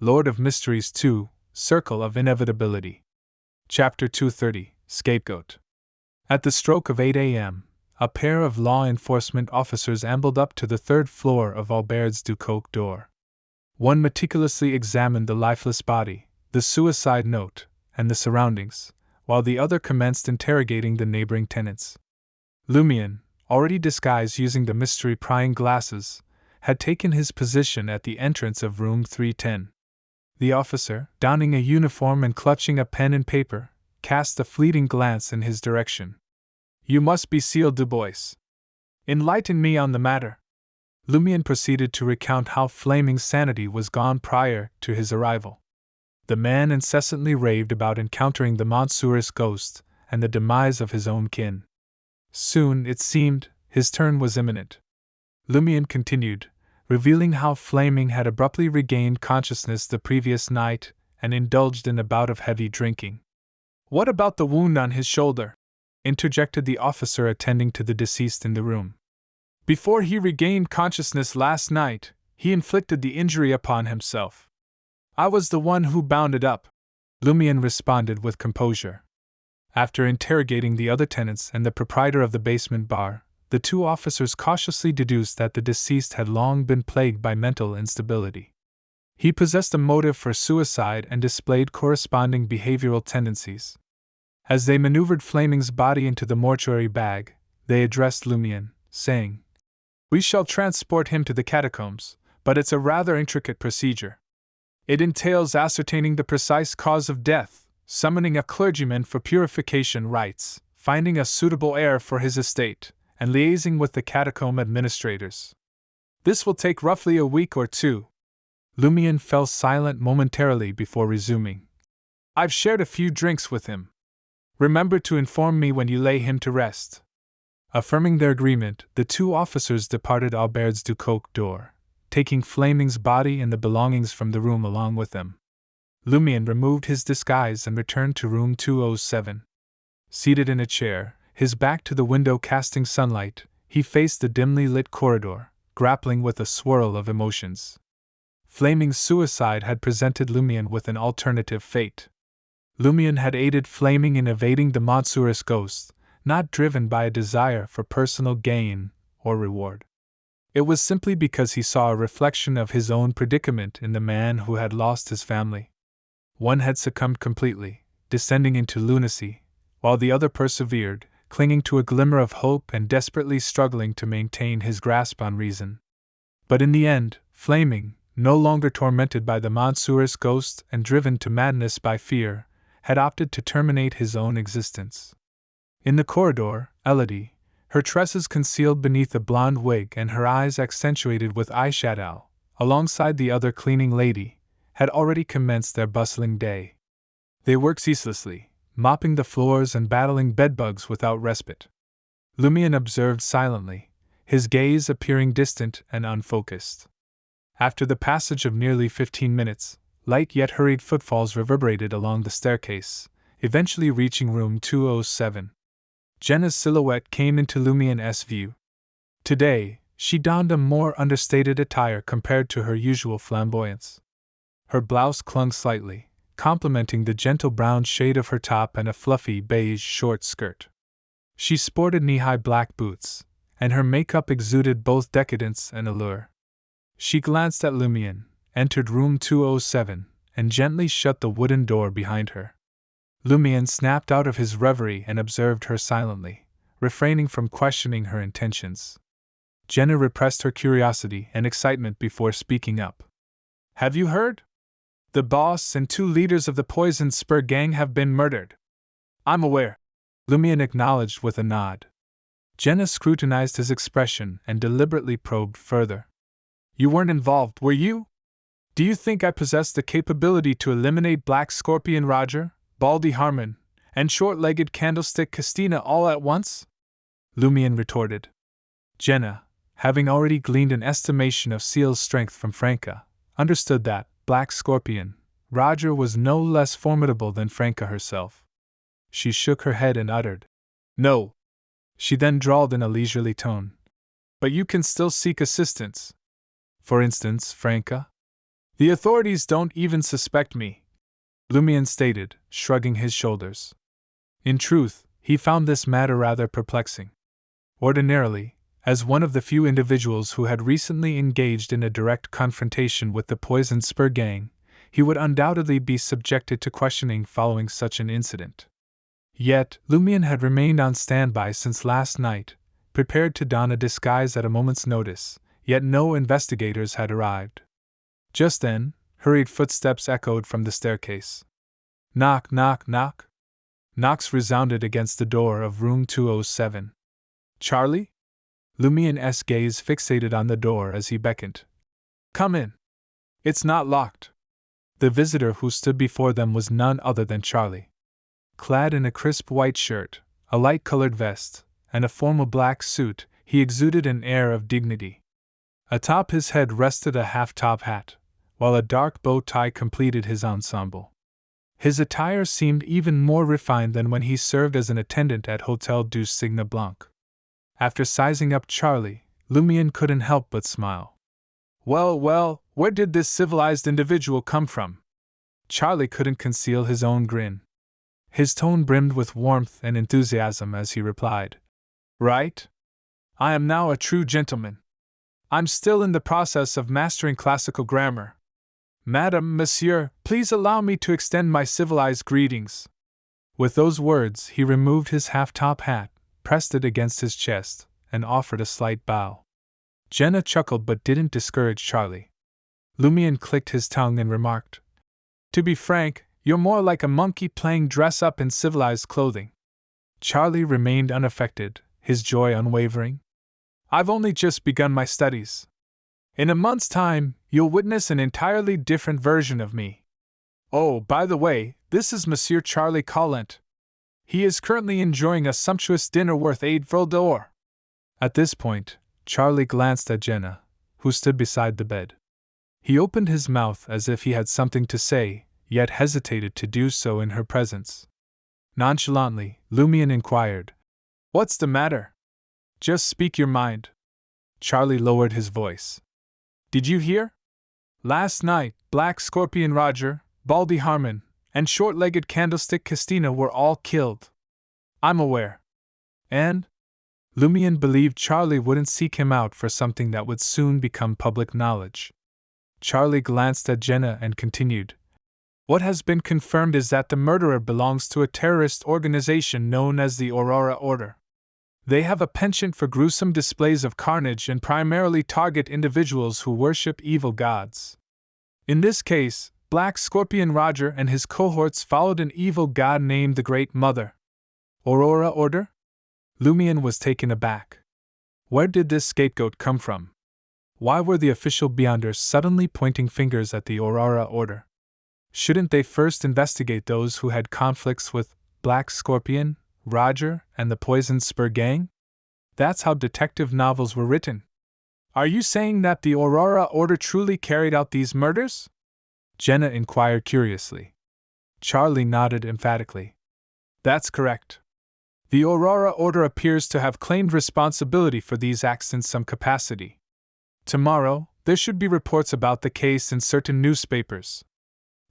Lord of Mysteries 2, Circle of Inevitability. Chapter 230, Scapegoat. At the stroke of 8 a.m., a pair of law enforcement officers ambled up to the third floor of Albert's Ducoque door. One meticulously examined the lifeless body, the suicide note, and the surroundings, while the other commenced interrogating the neighboring tenants. Lumian, already disguised using the mystery prying glasses, had taken his position at the entrance of room 310. The officer, donning a uniform and clutching a pen and paper, cast a fleeting glance in his direction. "You must be Cecile Dubois. Enlighten me on the matter." Lumian proceeded to recount how Flaming's sanity was gone prior to his arrival. The man incessantly raved about encountering the Montsouris ghost and the demise of his own kin. Soon, it seemed, his turn was imminent. Lumian continued, revealing how Flaming had abruptly regained consciousness the previous night and indulged in a bout of heavy drinking. "What about the wound on his shoulder?" interjected the officer attending to the deceased in the room. "Before he regained consciousness last night, he inflicted the injury upon himself. I was the one who bound it up," Lumian responded with composure. After interrogating the other tenants and the proprietor of the basement bar, the two officers cautiously deduced that the deceased had long been plagued by mental instability. He possessed a motive for suicide and displayed corresponding behavioral tendencies. As they maneuvered Flaming's body into the mortuary bag, they addressed Lumian, saying, "We shall transport him to the catacombs, but it's a rather intricate procedure. It entails ascertaining the precise cause of death, summoning a clergyman for purification rites, finding a suitable heir for his estate, and liaising with the catacomb administrators. This will take roughly a week or two." Lumian fell silent momentarily before resuming. "I've shared a few drinks with him. Remember to inform me when you lay him to rest." Affirming their agreement, the two officers departed Albert's Ducoque door, taking Flaming's body and the belongings from the room along with them. Lumian removed his disguise and returned to room 207. Seated in a chair, his back to the window casting sunlight, he faced the dimly lit corridor, grappling with a swirl of emotions. Flaming's suicide had presented Lumian with an alternative fate. Lumian had aided Flaming in evading the Montsouris ghost, not driven by a desire for personal gain or reward. It was simply because he saw a reflection of his own predicament in the man who had lost his family. One had succumbed completely, descending into lunacy, while the other persevered, clinging to a glimmer of hope and desperately struggling to maintain his grasp on reason. But in the end, Flaming, no longer tormented by the Montsouris ghost and driven to madness by fear, had opted to terminate his own existence. In the corridor, Elodie, her tresses concealed beneath a blonde wig and her eyes accentuated with eyeshadow, alongside the other cleaning lady, had already commenced their bustling day. They worked ceaselessly, mopping the floors and battling bedbugs without respite. Lumian observed silently, his gaze appearing distant and unfocused. After the passage of nearly 15 minutes, light yet hurried footfalls reverberated along the staircase, eventually reaching room 207. Jenna's silhouette came into Lumian's view. Today, she donned a more understated attire compared to her usual flamboyance. Her blouse clung slightly, complementing the gentle brown shade of her top and a fluffy beige short skirt. She sported knee-high black boots, and her makeup exuded both decadence and allure. She glanced at Lumian, entered room 207, and gently shut the wooden door behind her. Lumian snapped out of his reverie and observed her silently, refraining from questioning her intentions. Jenna repressed her curiosity and excitement before speaking up. "Have you heard? The boss and 2 leaders of the Poison Spur gang have been murdered." "I'm aware," Lumian acknowledged with a nod. Jenna scrutinized his expression and deliberately probed further. "You weren't involved, were you? Do you think I possess the capability to eliminate Black Scorpion Roger, Baldy Harmon, and short-legged Candlestick Christina all at once?" Lumian retorted. Jenna, having already gleaned an estimation of Seal's strength from Franca, understood that Black Scorpion Roger was no less formidable than Franca herself. She shook her head and uttered, "No." She then drawled in a leisurely tone, "But you can still seek assistance." "For instance, Franca?" The authorities don't even suspect me, Lumian stated, shrugging his shoulders. In truth, he found this matter rather perplexing. Ordinarily, as one of the few individuals who had recently engaged in a direct confrontation with the Poison Spur gang, he would undoubtedly be subjected to questioning following such an incident. Yet, Lumian had remained on standby since last night, prepared to don a disguise at a moment's notice, yet no investigators had arrived. Just then, hurried footsteps echoed from the staircase. Knock, knock, knock. Knocks resounded against the door of room 207. Charlie? Lumian's gaze fixated on the door as he beckoned. Come in. It's not locked. The visitor who stood before them was none other than Charlie. Clad in a crisp white shirt, a light-colored vest, and a formal black suit, he exuded an air of dignity. Atop his head rested a half-top hat, while a dark bow tie completed his ensemble. His attire seemed even more refined than when he served as an attendant at Hotel du Cygne Blanc. After sizing up Charlie, Lumian couldn't help but smile. Well, where did this civilized individual come from? Charlie couldn't conceal his own grin. His tone brimmed with warmth and enthusiasm as he replied. Right? I am now a true gentleman. I'm still in the process of mastering classical grammar. Madam, monsieur, please allow me to extend my civilized greetings. With those words, he removed his half-top hat, pressed it against his chest, and offered a slight bow. Jenna chuckled but didn't discourage Charlie. Lumian clicked his tongue and remarked, To be frank, you're more like a monkey playing dress-up in civilized clothing. Charlie remained unaffected, his joy unwavering. I've only just begun my studies. In a month's time, you'll witness an entirely different version of me. Oh, by the way, this is Monsieur Charlie Collent. He is currently enjoying a sumptuous dinner worth 8 francs d'or. At this point, Charlie glanced at Jenna, who stood beside the bed. He opened his mouth as if he had something to say, yet hesitated to do so in her presence. Nonchalantly, Lumian inquired, What's the matter? Just speak your mind. Charlie lowered his voice. Did you hear? Last night, Black Scorpion Roger, Baldy Harmon, and Short-Legged Candlestick Castina were all killed. I'm aware. And? Lumian believed Charlie wouldn't seek him out for something that would soon become public knowledge. Charlie glanced at Jenna and continued. What has been confirmed is that the murderer belongs to a terrorist organization known as the Aurora Order. They have a penchant for gruesome displays of carnage and primarily target individuals who worship evil gods. In this case, Black Scorpion Roger and his cohorts followed an evil god named the Great Mother. Aurora Order? Lumian was taken aback. Where did this scapegoat come from? Why were the official Beyonders suddenly pointing fingers at the Aurora Order? Shouldn't they first investigate those who had conflicts with Black Scorpion, Roger, and the Poison Spur gang? That's how detective novels were written. Are you saying that the Aurora Order truly carried out these murders? Jenna inquired curiously. Charlie nodded emphatically. That's correct. The Aurora Order appears to have claimed responsibility for these acts in some capacity. Tomorrow, there should be reports about the case in certain newspapers.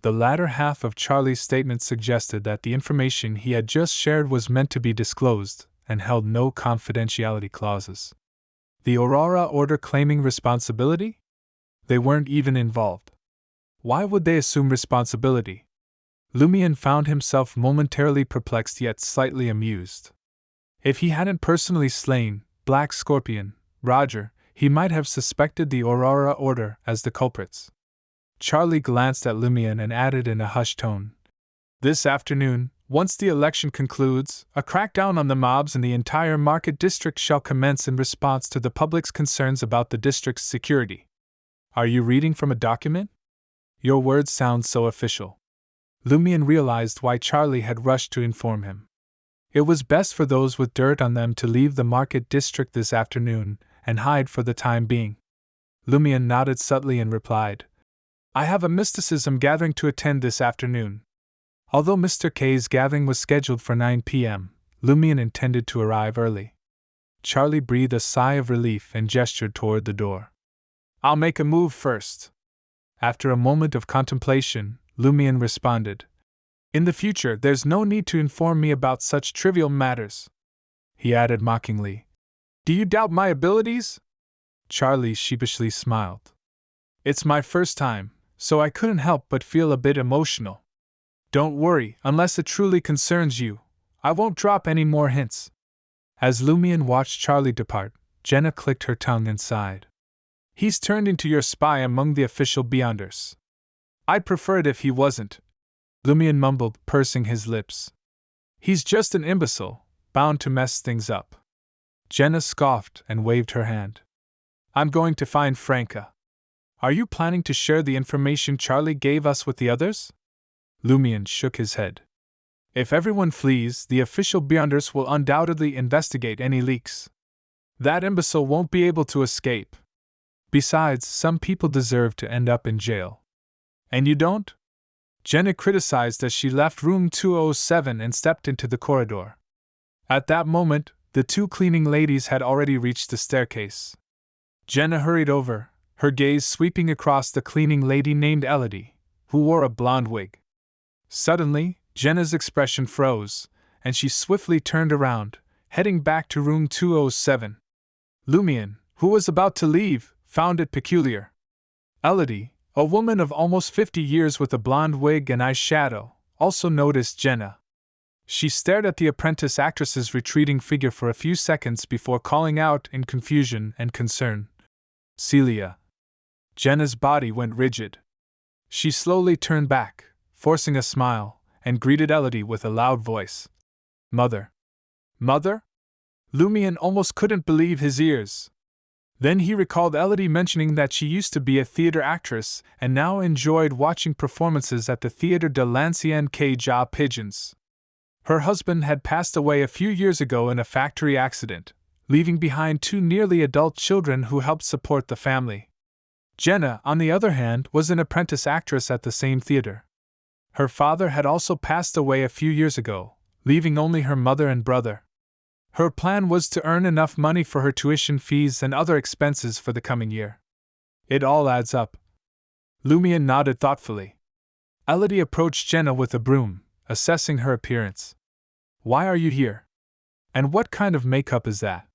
The latter half of Charlie's statement suggested that the information he had just shared was meant to be disclosed and held no confidentiality clauses. The Aurora Order claiming responsibility? They weren't even involved. Why would they assume responsibility? Lumian found himself momentarily perplexed yet slightly amused. If he hadn't personally slain Black Scorpion, Roger, he might have suspected the Aurora Order as the culprits. Charlie glanced at Lumian and added in a hushed tone, This afternoon, once the election concludes, a crackdown on the mobs in the entire market district shall commence in response to the public's concerns about the district's security. Are you reading from a document? Your words sound so official. Lumian realized why Charlie had rushed to inform him. It was best for those with dirt on them to leave the market district this afternoon and hide for the time being. Lumian nodded subtly and replied, I have a mysticism gathering to attend this afternoon. Although Mr. K's gathering was scheduled for 9 p.m., Lumian intended to arrive early. Charlie breathed a sigh of relief and gestured toward the door. I'll make a move first. After a moment of contemplation, Lumion responded, "In the future, there's no need to inform me about such trivial matters." He added mockingly, "Do you doubt my abilities?" Charlie sheepishly smiled. "It's my first time, so I couldn't help but feel a bit emotional. Don't worry, unless it truly concerns you, I won't drop any more hints." As Lumion watched Charlie depart, Jenna clicked her tongue and sighed. "He's turned into your spy among the official Beyonders. I'd prefer it if he wasn't," Lumion mumbled, pursing his lips. "He's just an imbecile, bound to mess things up." Jenna scoffed and waved her hand. "I'm going to find Franca. Are you planning to share the information Charlie gave us with the others?" Lumion shook his head. "If everyone flees, the official Beyonders will undoubtedly investigate any leaks. That imbecile won't be able to escape. Besides, some people deserve to end up in jail. And you don't?" Jenna criticized as she left room 207 and stepped into the corridor. At that moment, the two cleaning ladies had already reached the staircase. Jenna hurried over, her gaze sweeping across the cleaning lady named Elodie, who wore a blonde wig. Suddenly, Jenna's expression froze, and she swiftly turned around, heading back to room 207. Lumion, who was about to leave, found it peculiar. Elodie, a woman of almost 50 years with a blonde wig and eyeshadow, also noticed Jenna. She stared at the apprentice actress's retreating figure for a few seconds before calling out in confusion and concern, "Celia." Jenna's body went rigid. She slowly turned back, forcing a smile, and greeted Elodie with a loud voice. "Mother." "Mother?" Lumion almost couldn't believe his ears. Then he recalled Elodie mentioning that she used to be a theater actress and now enjoyed watching performances at the Theatre de l'Ancien Cage aux Pigeons. Her husband had passed away a few years ago in a factory accident, leaving behind two nearly adult children who helped support the family. Jenna, on the other hand, was an apprentice actress at the same theater. Her father had also passed away a few years ago, leaving only her mother and brother. Her plan was to earn enough money for her tuition fees and other expenses for the coming year. It all adds up. Lumion nodded thoughtfully. Elodie approached Jenna with a broom, assessing her appearance. "Why are you here? And what kind of makeup is that?"